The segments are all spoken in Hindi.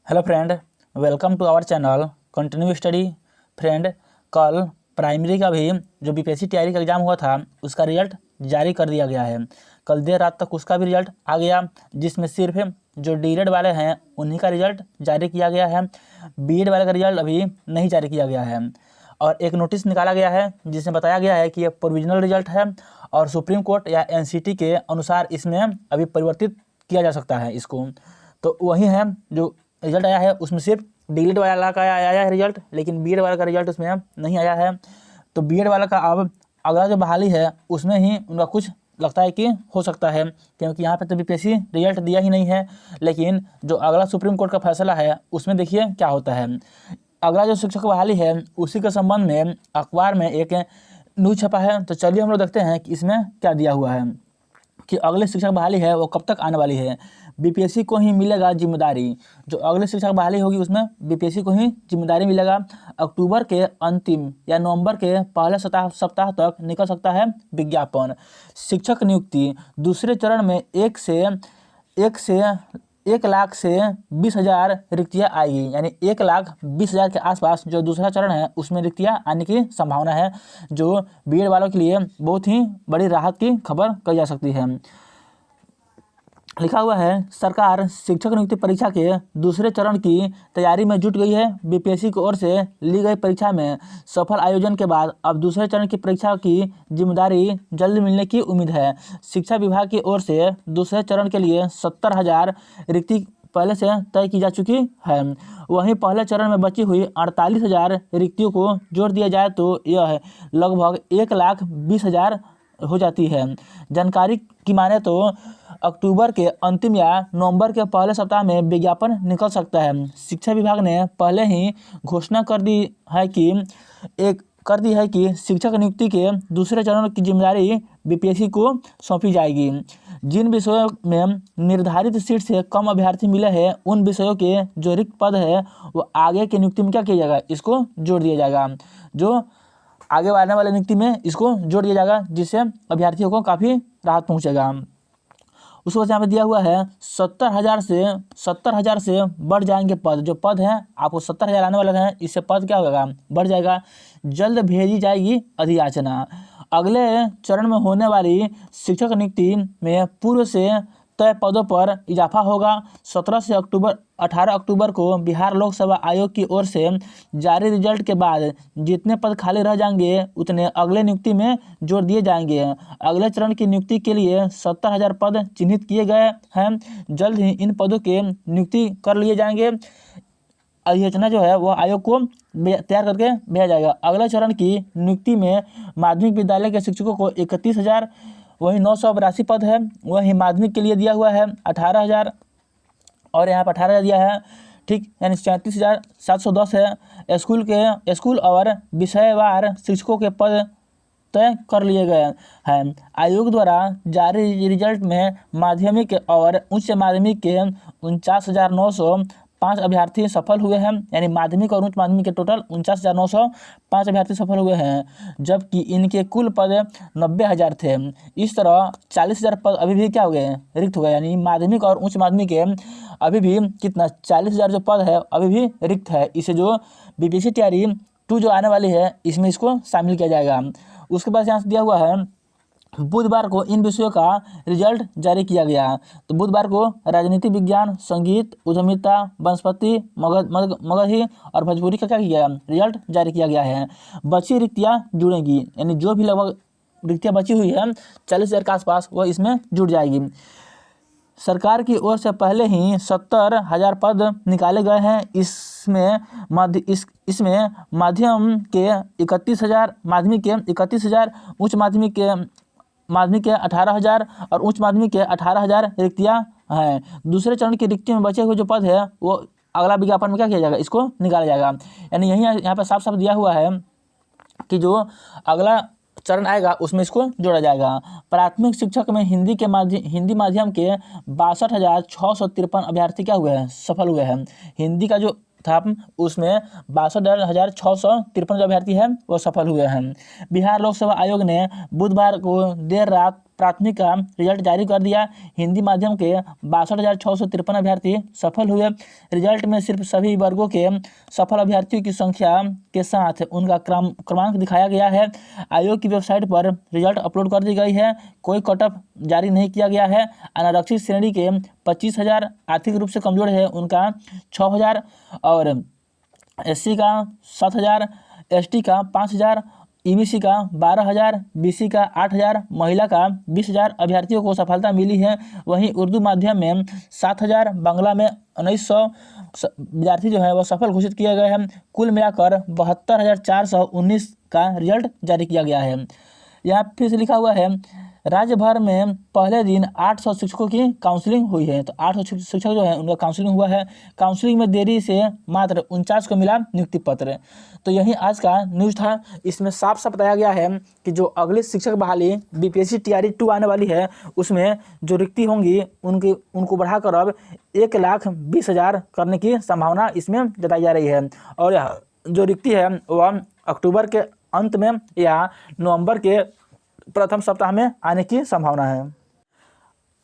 Hello friend, welcome to our channel continue study. Friend, कल प्राइमरी का भी जो बीपीएससी टीआरई का एग्ज़ाम हुआ था उसका रिजल्ट जारी कर दिया गया है। कल देर रात तक उसका भी रिजल्ट आ गया, जिसमें सिर्फ जो डीएड वाले हैं उन्हीं का रिजल्ट जारी किया गया है। बीएड वाले का रिजल्ट अभी नहीं जारी किया गया है। और एक नोटिस निकाला गया है जिसमें बताया गया है कि ये प्रोविजनल रिजल्ट है और सुप्रीम कोर्ट या एनसीटी के अनुसार इसमें अभी परिवर्तित किया जा सकता है इसको। तो वही है जो रिजल्ट आया है उसमें सिर्फ डीएड वाला का आया है रिजल्ट, लेकिन बीएड वाला का रिजल्ट उसमें नहीं आया है। तो बीएड वाला का अब अगला जो बहाली है उसमें ही उनका कुछ लगता है कि हो सकता है, क्योंकि यहाँ पे तो बीपीएससी रिजल्ट दिया ही नहीं है। लेकिन जो अगला सुप्रीम कोर्ट का फैसला है उसमें देखिए क्या होता है। अगला जो शिक्षक बहाली है उसी के संबंध में अखबार में एक न्यूज़ छपा है। तो चलिए हम लोग देखते हैं कि इसमें क्या दिया हुआ है कि अगले शिक्षक बहाली है वो कब तक आने वाली है। बीपीएससी को ही मिलेगा जिम्मेदारी। जो अगले शिक्षक बहाली होगी उसमें बीपीएससी को ही जिम्मेदारी मिलेगा। अक्टूबर के अंतिम या नवंबर के पहले सप्ताह तक निकल सकता है विज्ञापन। शिक्षक नियुक्ति दूसरे चरण में 1 लाख से 20,000 रिक्तियाँ आएगी, यानी 1,20,000 के आसपास जो दूसरा चरण है उसमें रिक्तियाँ आने की संभावना है, जो बीएड वालों के लिए बहुत ही बड़ी राहत की खबर कही जा सकती है। लिखा हुआ है, सरकार शिक्षक नियुक्ति परीक्षा के दूसरे चरण की तैयारी में जुट गई है। बीपीएससी की ओर से ली गई परीक्षा में सफल आयोजन के बाद अब दूसरे चरण की परीक्षा की जिम्मेदारी जल्द मिलने की उम्मीद है। शिक्षा विभाग की ओर से दूसरे चरण के लिए 70,000 रिक्ति पहले से तय की जा चुकी है। वहीं पहले चरण में बची हुई 48,000 रिक्तियों को जोड़ दिया जाए तो यह लगभग 1,20,000 हो जाती है। जानकारी की माने तो अक्टूबर के अंतिम या नवंबर के पहले सप्ताह में विज्ञापन निकल सकता है। शिक्षा विभाग ने पहले ही घोषणा कर दी है कि शिक्षक नियुक्ति के दूसरे चरण की जिम्मेदारी बीपीएससी को सौंपी जाएगी। जिन विषयों में निर्धारित सीट से कम अभ्यर्थी मिले हैं उन विषयों के जो रिक्त पद है वो आगे की नियुक्ति में क्या किया जाएगा, इसको जोड़ दिया जाएगा। जो आगे आने वाले नियुक्ति में इसको जोड़ दिया जाएगा, जिससे अभ्यर्थियों को काफ़ी राहत पहुंचेगा। उसके बाद यहाँ पे दिया हुआ है 70,000 से बढ़ जाएंगे पद। जो पद हैं आपको 70,000 आने वाले हैं, इससे पद क्या होगा, बढ़ जाएगा। जल्द भेजी जाएगी अधियाचना। अगले चरण में होने वाली शिक्षक नियुक्ति में पूर्व से तय पदों पर इजाफा होगा। 18 अक्टूबर को बिहार लोकसेवा आयोग की ओर से जारी रिजल्ट के बाद जितने पद खाली रह जाएंगे उतने अगले नियुक्ति में जोड़ दिए जाएंगे। अगले चरण की नियुक्ति के लिए 70,000 पद चिन्हित किए गए हैं। जल्द ही इन पदों के नियुक्ति कर लिए जाएंगे। अधिसूचना जो है वह आयोग को तैयार करके भेजा जाएगा। अगले चरण की नियुक्ति में माध्यमिक विद्यालय के शिक्षकों को 31,000, वही 982 पद है। वही माध्यमिक के लिए दिया हुआ है 18,000 और यहाँ पर 18,000 दिया है, ठीक, यानी 37,710 है। स्कूल और विषयवार शिक्षकों के पद तय कर लिए गए हैं। आयोग द्वारा जारी रिजल्ट में माध्यमिक और उच्च माध्यमिक के 49,905 अभ्यर्थी सफल हुए हैं, यानी माध्यमिक और उच्च माध्यमिक के टोटल 49,905 अभ्यर्थी सफल हुए हैं, जबकि इनके कुल पद 90,000 थे। इस तरह 40,000 पद अभी भी क्या हो गए, रिक्त हो गए, यानी माध्यमिक और उच्च माध्यमिक के अभी भी कितना 40,000 जो पद है अभी भी रिक्त है। इसे जो बीपीएससी टीआरई 2 जो आने वाली है इसमें इसको शामिल किया जाएगा। उसके बाद यहाँ से दिया हुआ है, बुधवार को इन विषयों का रिजल्ट जारी किया गया। तो बुधवार को राजनीति विज्ञान, संगीत, उद्यमिता, वनस्पति, मगही और भोजपुरी का क्या किया गया, रिजल्ट जारी किया गया है। बची रिक्तियाँ जुड़ेंगी, यानी जो भी लगभग रिक्तियाँ बची हुई है 40,000 के आसपास वह इसमें जुड़ जाएगी। सरकार की ओर से पहले ही 70,000 पद निकाले गए हैं। इसमें माध्यम के 31,000, माध्यमिक के 31,000, उच्च माध्यमिक के 18,000 और उच्च माध्यमिक के 18,000 रिक्तियाँ हैं। दूसरे चरण की रिक्तियों में बचे हुए जो पद है वो अगला विज्ञापन में क्या किया जाएगा, इसको निकाला जाएगा। यानी यहाँ पर साफ साफ दिया हुआ है कि जो अगला चरण आएगा उसमें इसको जोड़ा जाएगा। प्राथमिक शिक्षक में हिंदी माध्यम के 62,653 अभ्यर्थी क्या हुए हैं, सफल हुए हैं। हिंदी का जो था उसमें 62,653 जो अभ्यर्थी हैं वो सफल हुए हैं। बिहार लोक सेवा आयोग ने बुधवार को देर रात प्राथमिक का रिजल्ट जारी कर दिया। हिंदी माध्यम के 62,653 अभ्यर्थी सफल हुए। रिजल्ट में सिर्फ सभी वर्गों के सफल अभ्यर्थियों की संख्या के साथ उनका क्रमांक दिखाया गया है। आयोग की वेबसाइट पर रिजल्ट अपलोड कर दी गई है। कोई कट ऑफ जारी नहीं किया गया है। अनारक्षित श्रेणी के 25,000, आर्थिक रूप से कमजोर है उनका 6,000 और SC का 7,000, ST का 5,000, EBC का 12,000, BC का 8,000, महिला का 20,000 अभ्यर्थियों को सफलता मिली है। वहीं उर्दू माध्यम में 7,000, बांग्ला में 1900 विद्यार्थी जो है वह सफल घोषित किए गए हैं। कुल मिलाकर 72,419 का रिजल्ट जारी किया गया है। यहाँ फिर से लिखा हुआ है राज्य भर में पहले दिन 800 शिक्षकों की काउंसलिंग हुई है। तो 800 शिक्षक जो है उनका काउंसलिंग हुआ है। काउंसलिंग में देरी से मात्र 49 को मिला नियुक्ति पत्र। तो यही आज का न्यूज़ था। इसमें साफ साफ बताया गया है कि जो अगली शिक्षक बहाली BPSC TRE 2 आने वाली है उसमें जो रिक्ति होंगी उनको बढ़ाकर अब 1,20,000 करने की संभावना इसमें जताई जा रही है। और यह जो रिक्ति है वह अक्टूबर के अंत में या नवंबर के प्रथम सप्ताह में आने की संभावना है।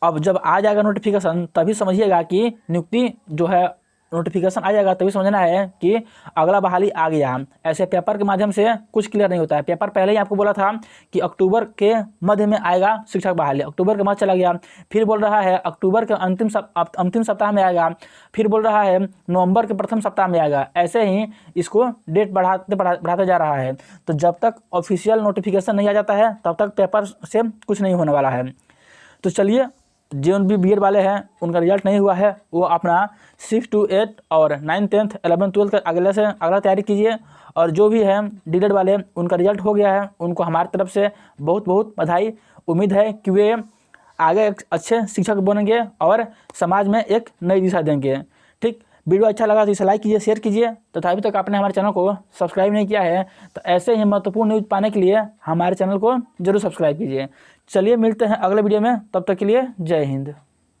अब जब आ जाएगा नोटिफिकेशन तभी समझिएगा कि नियुक्ति जो है नोटिफिकेशन आ जाएगा तभी समझना है कि अगला बहाली आ गया। ऐसे पेपर के माध्यम से कुछ क्लियर नहीं होता है। पेपर पहले ही आपको बोला था कि अक्टूबर के मध्य में आएगा शिक्षक बहाली, अक्टूबर के मध्य चला गया। फिर बोल रहा है अक्टूबर के अंतिम सप्ताह में आएगा, फिर बोल रहा है नवंबर के प्रथम सप्ताह में आएगा। ऐसे ही इसको डेट बढ़ाते जा रहा है। तो जब तक ऑफिशियल नोटिफिकेशन नहीं आ जाता है तब तक पेपर से कुछ नहीं होने वाला है। तो चलिए, जो भी BED वाले हैं उनका रिजल्ट नहीं हुआ है वो अपना 6 to 8 और 9th 10th 11th 12th का अगला तैयारी कीजिए। और जो भी है DED वाले उनका रिजल्ट हो गया है उनको हमारी तरफ से बहुत बहुत बधाई। उम्मीद है कि वे आगे एक अच्छे शिक्षक बनेंगे और समाज में एक नई दिशा देंगे। ठीक, वीडियो अच्छा लगा तो इसे लाइक कीजिए, शेयर कीजिए। तथा अभी तक आपने हमारे चैनल को सब्सक्राइब नहीं किया है तो ऐसे ही महत्वपूर्ण न्यूज़ पाने के लिए हमारे चैनल को जरूर सब्सक्राइब कीजिए। चलिए मिलते हैं अगले वीडियो में, तब तक के लिए जय हिंद।